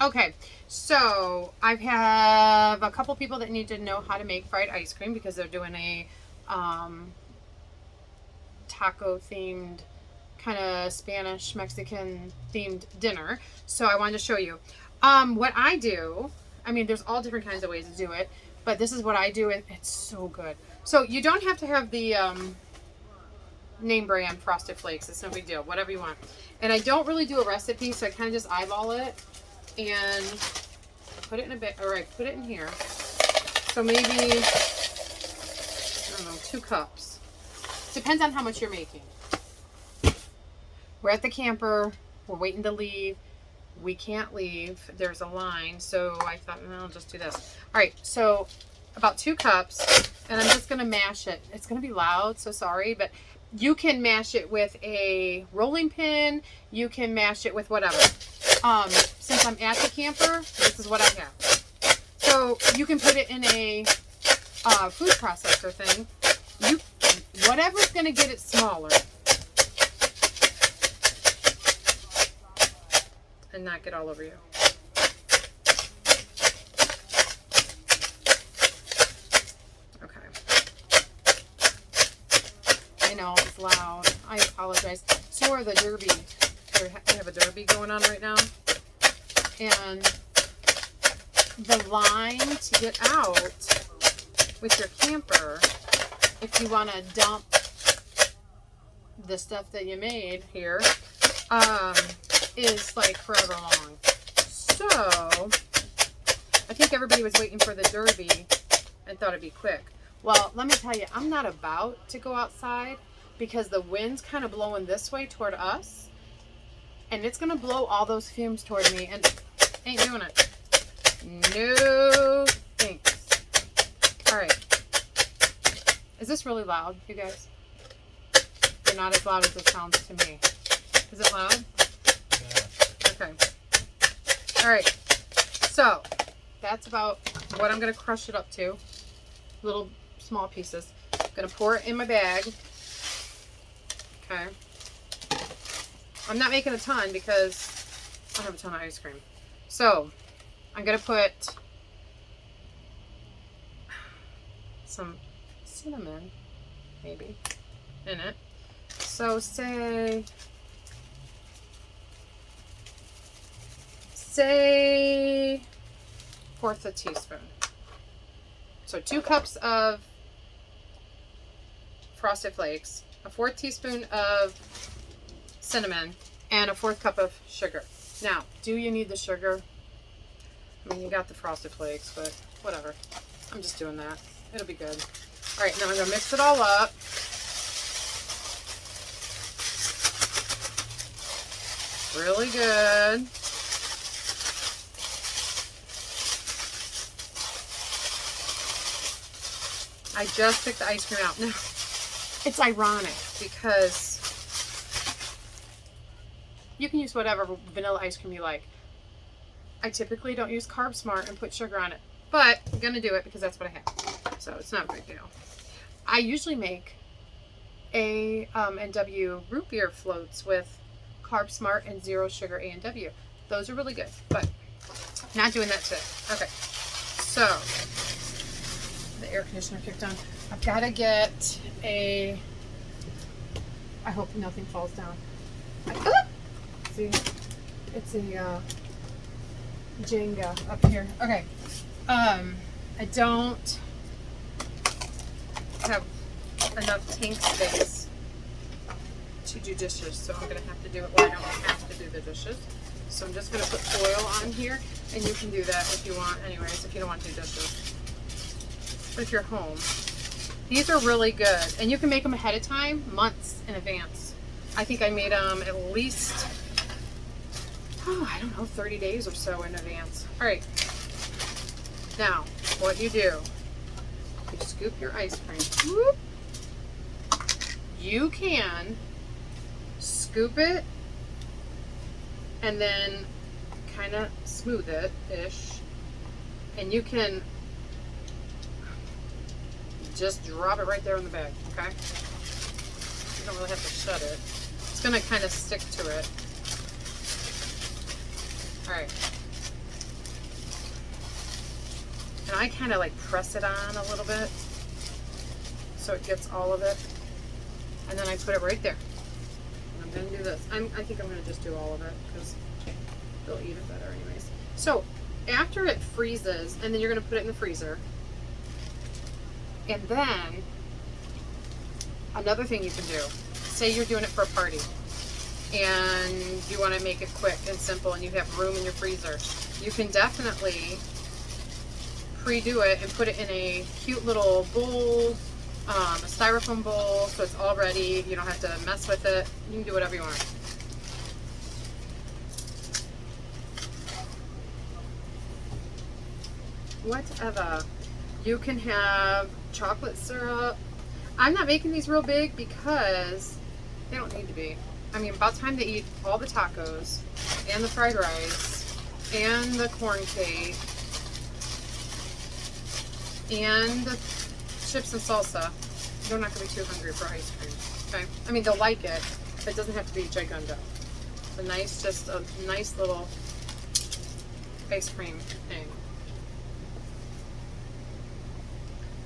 Okay, so I have a couple people that need to know how to make fried ice cream because they're doing a um, taco themed, kind of Spanish Mexican themed dinner. So I wanted to show you. What I do, I mean, there's all different kinds of ways to do it, but this is what I do, and it's so good. So you don't have to have the name brand Frosted Flakes. It's no big deal. Whatever you want. And I don't really do a recipe, so I kind of just eyeball it and put it in a bit, or I put it in here. So maybe, I don't know, 2 cups. Depends on how much you're making. We're at the camper. We're waiting to leave. We can't leave. There's a line, so I thought, no, I'll just do this. All right, so about 2 cups, and I'm just gonna mash it. It's gonna be loud, so sorry, but you can mash it with a rolling pin. You can mash it with whatever. Since I'm at the camper, this is what I have. So you can put it in a food processor thing. Whatever's gonna get it smaller and not get all over you. Okay. I know it's loud. I apologize. So are the derby. I have a derby going on right now. And the line to get out with your camper, if you want to dump the stuff that you made here, is like forever long. So I think everybody was waiting for the derby and thought it'd be quick. Well, let me tell you, I'm not about to go outside because the wind's kind of blowing this way toward us, and it's gonna blow all those fumes toward me, and ain't doing it. No thanks. All right. Is this really loud, you guys? They're not as loud as it sounds to me. Is it loud? Yeah. Okay. All right. So that's about what I'm going to crush it up to. Little small pieces. I'm going to pour it in my bag. Okay. I'm not making a ton because I don't have a ton of ice cream. So I'm going to put some cinnamon, maybe, in it. So say 1/4 a teaspoon. So 2 cups of Frosted Flakes, a 1/4 teaspoon of cinnamon, and a 1/4 cup of sugar. Now, do you need the sugar? I mean, you got the Frosted Flakes, but whatever. I'm just doing that. It'll be good. All right, now I'm going to mix it all up. Really good. I just took the ice cream out. Now, it's ironic because you can use whatever vanilla ice cream you like. I typically don't use Carb Smart and put sugar on it, but I'm going to do it because that's what I have. So it's not a big deal. I usually make A&W root beer floats with Carb Smart and zero sugar A&W. Those are really good, but not doing that today. Okay, so the air conditioner kicked on. I've got to get a, I hope nothing falls down. See, it's a Jenga up here. Okay, I don't have enough tank space to do dishes, so I'm gonna have to do it where I don't have to do the dishes. So I'm just gonna put foil on here, and you can do that if you want anyways, if you don't want to do dishes. But if you're home, these are really good, and you can make them ahead of time, months in advance. I think I made them at least, I don't know, 30 days or so in advance. All right, now what you do, you scoop your ice cream. Whoop. You can scoop it and then kind of smooth it-ish, and you can just drop it right there in the bag, okay? You don't really have to shut it. It's gonna kind of stick to it. All right, And I kind of like press it on a little bit so it gets all of it. And then I put it right there. And I'm going to do this. I think I'm going to just do all of it because they'll eat it better anyways. So after it freezes, and then you're going to put it in the freezer. And then another thing you can do, say you're doing it for a party and you want to make it quick and simple and you have room in your freezer, you can definitely pre-do it and put it in a cute little bowl, a styrofoam bowl, so it's all ready. You don't have to mess with it. You can do whatever you want. Whatever. You can have chocolate syrup. I'm not making these real big because they don't need to be. I mean, by the time they eat all the tacos and the fried rice and the corn cake and the chips and salsa, they're not going to be too hungry for ice cream. Okay? I mean, they'll like it, but it doesn't have to be gigunda. It's just a nice little ice cream thing.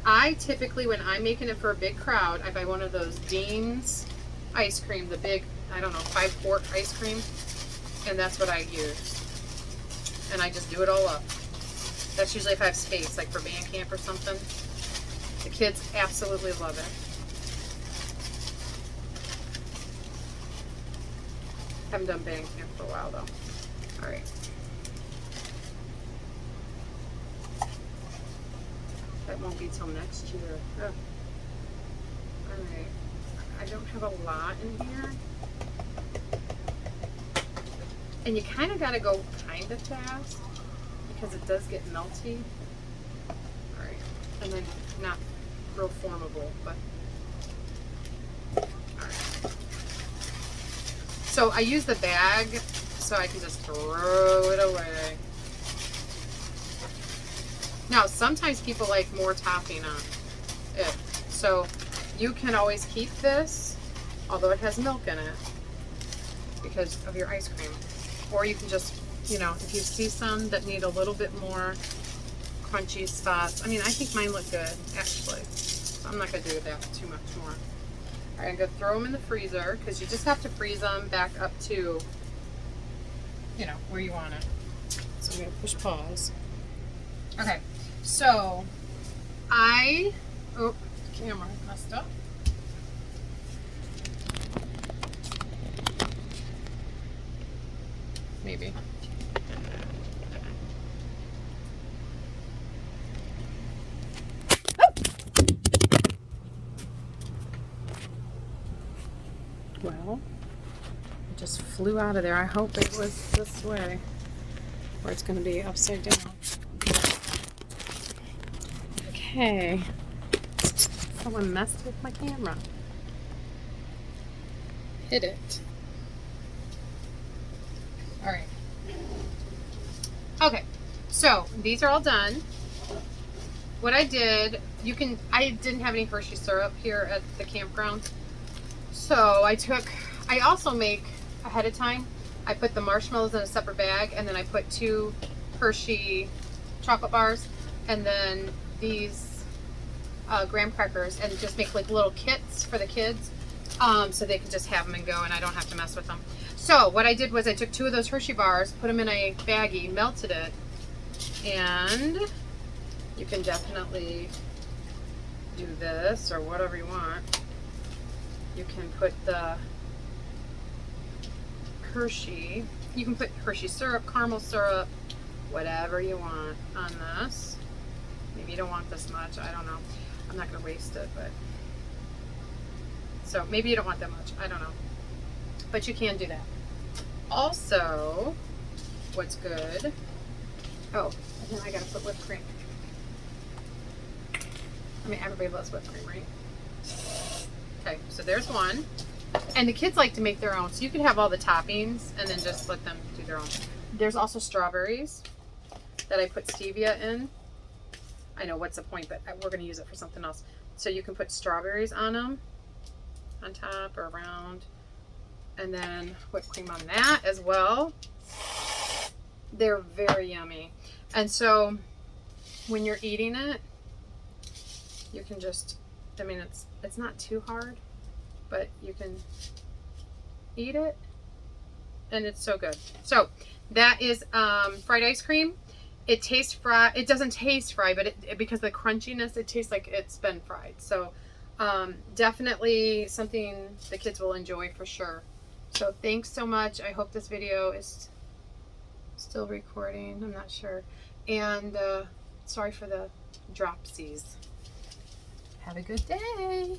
I typically, when I'm making it for a big crowd, I buy one of those Dean's ice cream, the big, I don't know, 5-quart ice cream, and that's what I use. And I just do it all up. That's usually if I have space, like for band camp or something. The kids absolutely love it. Haven't done band camp for a while though. All right. That won't be till next year. Ugh. All right. I don't have a lot in here. And you kind of got to go kind of fast because it does get melty. All right. And then not real formable, but all right. So I use the bag so I can just throw it away. Now, sometimes people like more topping on it. So you can always keep this, although it has milk in it, because of your ice cream. Or you can just, you know, if you see some that need a little bit more crunchy spots. I mean, I think mine look good, actually. So I'm not going to do that too much more. All right, I'm going to throw them in the freezer, because you just have to freeze them back up to, you know, where you want it. So I'm going to push pause. Okay, so oh, camera messed up. Maybe. Well, it just flew out of there. I hope it was this way, or it's going to be upside down. Okay. Someone messed with my camera. Hit it. All right. Okay. So these are all done. What I did, I didn't have any Hershey syrup here at the campground. So I also make ahead of time. I put the marshmallows in a separate bag, and then I put 2 Hershey chocolate bars, and then these graham crackers, and just make like little kits for the kids, so they can just have them and go, and I don't have to mess with them. So what I did was I took 2 of those Hershey bars, put them in a baggie, melted it, and you can definitely do this or whatever you want. You can put the Hershey, you can put Hershey syrup, caramel syrup, whatever you want on this. Maybe you don't want this much, I don't know. I'm not going to waste it, but so maybe you don't want that much, I don't know. But you can do that. Also, what's good, oh, and then I got to put whipped cream. I mean, everybody loves whipped cream, right? Okay, so there's one. And the kids like to make their own, so you can have all the toppings and then just let them do their own. There's also strawberries that I put stevia in. I know, what's the point, but we're going to use it for something else. So you can put strawberries on them, on top or around, and then whipped cream on that as well. They're very yummy. And so when you're eating it, you can just, I mean, it's not too hard, but you can eat it, and it's so good. So that is fried ice cream. It tastes fried. It doesn't taste fried, but because of the crunchiness, it tastes like it's been fried. So definitely something the kids will enjoy for sure. So thanks so much. I hope this video is still recording. I'm not sure. And sorry for the dropsies. Have a good day.